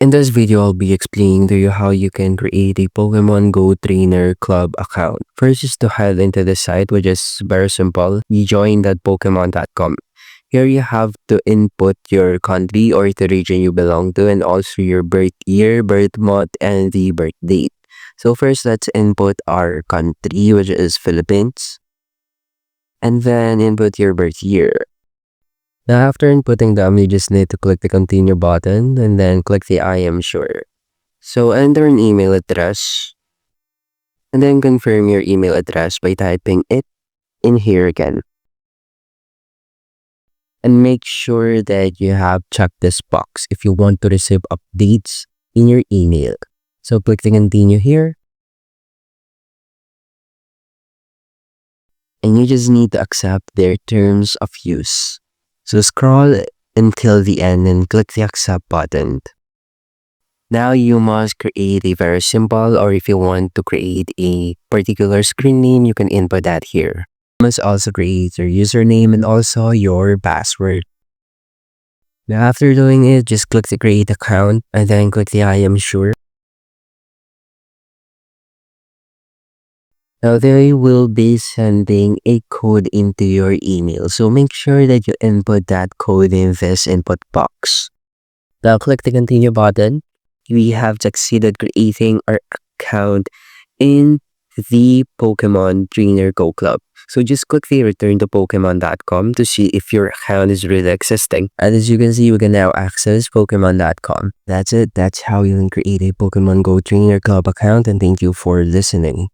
In this video, I'll be explaining to you how you can create a Pokemon GO Trainer Club account. First is to head into the site, which is very simple. You join that Pokemon.com. Here you have to input your country or the region you belong to, and also your birth year, birth month, and the birth date. So first, let's input our country, which is Philippines, and then input your birth year. Now, after inputting them, you just need to click the continue button and then click the I am sure. So enter an email address and then confirm your email address by typing it in here again. And make sure that you have checked this box if you want to receive updates in your email. So click the continue here. And you just need to accept their terms of use. So scroll until the end and click the accept button. Now you must create a very simple, or if you want to create a particular screen name, you can input that here. You must also create your username and also your password. Now after doing it, just click the create account and then click the I am sure. Now they will be sending a code into your email, so make sure that you input that code in this input box. Now click the continue button. We have succeeded creating our account in the Pokemon Trainer Go Club. So just click the return to Pokemon.com to see if your account is really existing. And as you can see, we can now access Pokemon.com. That's it. That's how you can create a Pokemon Go Trainer Club account, and thank you for listening.